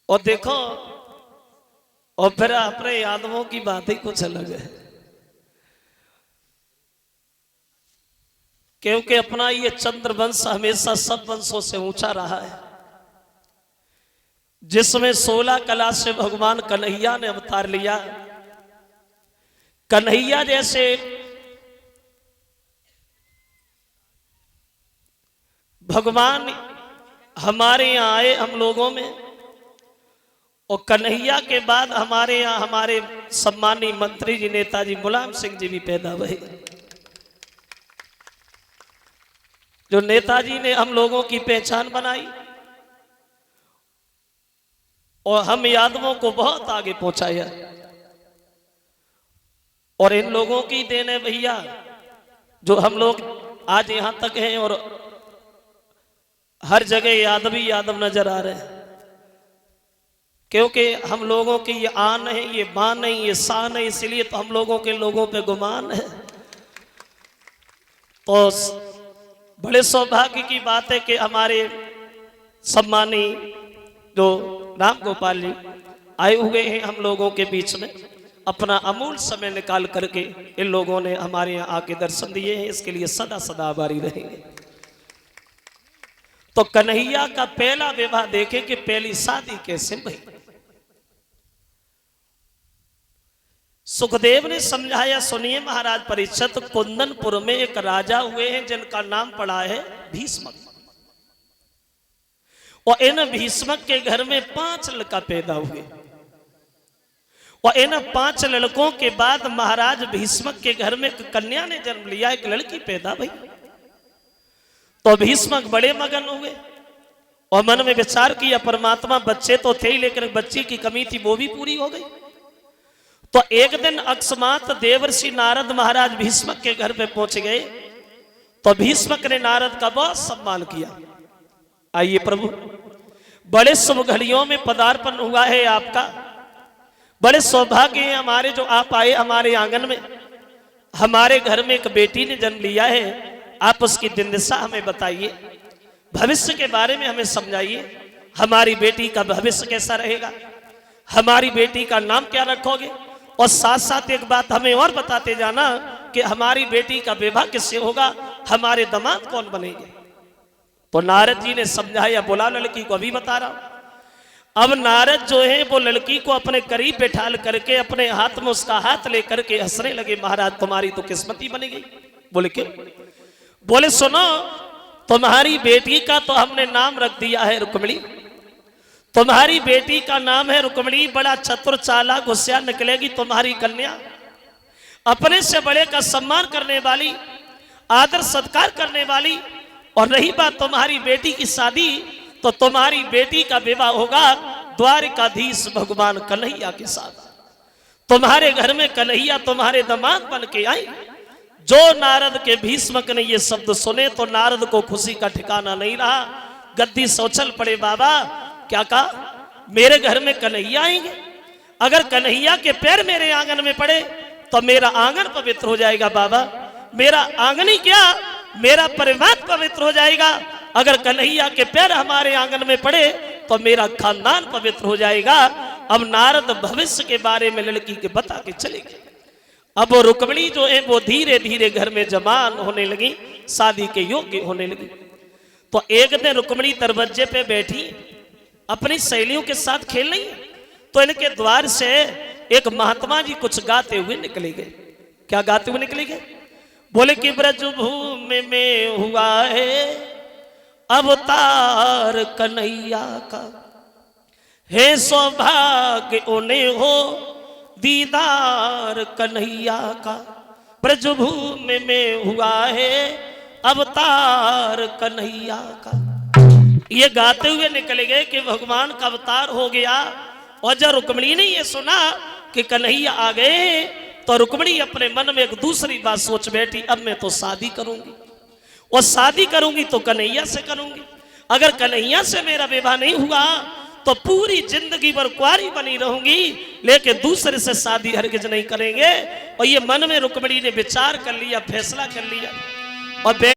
और देखो, और फिर अपने यादवों की बात ही कुछ अलग है, क्योंकि अपना ये चंद्रवंश हमेशा सब वंशों से ऊंचा रहा है, जिसमें 16 कला से भगवान कन्हैया ने अवतार लिया। कन्हैया जैसे भगवान हमारे यहाँ आए हम लोगों में, और कन्हैया के बाद हमारे यहाँ हमारे सम्मानीय मंत्री जी नेताजी मुलायम सिंह जी भी पैदा हुए, जो नेताजी ने हम लोगों की पहचान बनाई और हम यादवों को बहुत आगे पहुंचाया। और इन लोगों की देन है भैया, जो हम लोग आज यहां तक हैं और हर जगह यादव ही यादव नजर आ रहे हैं, क्योंकि हम लोगों की ये आन है, ये बान है, ये शान है, इसलिए तो हम लोगों के लोगों पे गुमान है। तो बड़े सौभाग्य की बात है कि हमारे सम्मानी जो राम गोपाल जी आए हुए हैं हम लोगों के बीच में, अपना अमूल्य समय निकाल करके इन लोगों ने हमारे यहाँ आके दर्शन दिए हैं, इसके लिए सदा सदा आभारी रहेंगे। तो कन्हैया का पहला विवाह देखे कि पहली शादी कैसे भई। सुखदेव ने समझाया, सुनिए महाराज परीक्षित, कुंदनपुर में एक राजा हुए हैं जिनका नाम पड़ा है भीष्मक, और इन भीष्मक के घर में 5 लड़का पैदा हुए, और इन 5 लड़कों के बाद महाराज भीष्मक के घर में एक कन्या ने जन्म लिया, एक लड़की पैदा भई। तो भीष्मक बड़े मगन हुए और मन में विचार किया, परमात्मा बच्चे तो थे ही, लेकिन बच्ची की कमी थी वो भी पूरी हो गई। तो एक दिन अकस्मात देवर्षि नारद महाराज भीष्मक के घर पे पहुंच गए, तो भीष्मक ने नारद का बहुत सम्मान किया। आइए प्रभु, बड़े शुभ घड़ियों में पदार्पण हुआ है आपका, बड़े सौभाग्य है हमारे जो आप आए हमारे आंगन में। हमारे घर में एक बेटी ने जन्म लिया है, आप उसकी दिन दिशा हमें बताइए, भविष्य के बारे में हमें समझाइए, हमारी बेटी का भविष्य कैसा रहेगा, हमारी बेटी का नाम क्या रखोगे, और साथ साथ एक बात हमें और बताते जाना कि हमारी बेटी का विवाह किससे होगा, हमारे दामाद कौन बनेंगे। तो नारद जी ने समझाया, बोला लड़की को अभी बता रहा हूं। अब नारद जो है वो लड़की को अपने करीब बैठाल करके अपने हाथ में उसका हाथ लेकर के हंसने लगे, महाराज तुम्हारी तो किस्मती बनी गई। बोले क्यों? बोले सुनो, तुम्हारी बेटी का तो हमने नाम रख दिया है रुक्मिणी, तुम्हारी बेटी का नाम है रुक्मिणी, बड़ा चतुर चालाक होशियार निकलेगी तुम्हारी कन्या, अपने से बड़े का सम्मान करने वाली, आदर सत्कार करने वाली। और रही बात तुम्हारी बेटी की शादी, तो तुम्हारी बेटी का विवाह होगा द्वारिकाधीश भगवान कन्हैया के साथ। तुम्हारे घर में कन्हैया तुम्हारे दामाद बन के आई। जो नारद के भीष्मक ने ये शब्द सुने तो नारद को खुशी का ठिकाना नहीं रहा, गद्दी से उछल पड़े। बाबा क्या कहा? मेरे घर में कन्हैया आएंगे, अगर कन्हैया के पैर मेरे आंगन में पड़े तो मेरा आंगन पवित्र हो जाएगा। बाबा मेरा आंगन ही क्या, मेरा परिवार पवित्र हो जाएगा। अगर कन्हैया के पैर हमारे आंगन में पड़े तो मेरा खानदान पवित्र हो जाएगा। अब नारद भविष्य के बारे में लड़की के बता के चले गए। अब वो रुक्मिणी जो है वो धीरे धीरे घर में जवान होने लगी, शादी के योग्य होने लगी। तो एक दिन रुक्मिणी दरवाजे पे बैठी अपनी सहेलियों के साथ खेल रही, तो इनके द्वार से एक महात्मा जी कुछ गाते हुए निकले गए। क्या गाते हुए निकले गए? बोले कि ब्रजभूमि में हुआ है अवतार कन्हैया का, हे सौभाग्य उन्हें हो दीदार कन्हैया का, ब्रजभूमि में हुआ है अवतार कन्हैया का। ये गाते हुए निकले गए कि भगवान का अवतार हो गया। और जब रुक्मिणी ने ये सुना कि कन्हैया आ गए, तो रुक्मिणी अपने मन में एक दूसरी बात सोच बैठी, अब मैं तो शादी करूंगी, और शादी करूंगी तो कन्हैया से करूंगी। अगर कन्हैया से मेरा विवाह नहीं हुआ तो पूरी जिंदगी भर कुंवारी बनी रहूंगी, लेकिन दूसरे से शादी हरगिज नहीं करेंगे। और ये मन में रुक्मिणी ने विचार कर लिया, फैसला कर लिया। और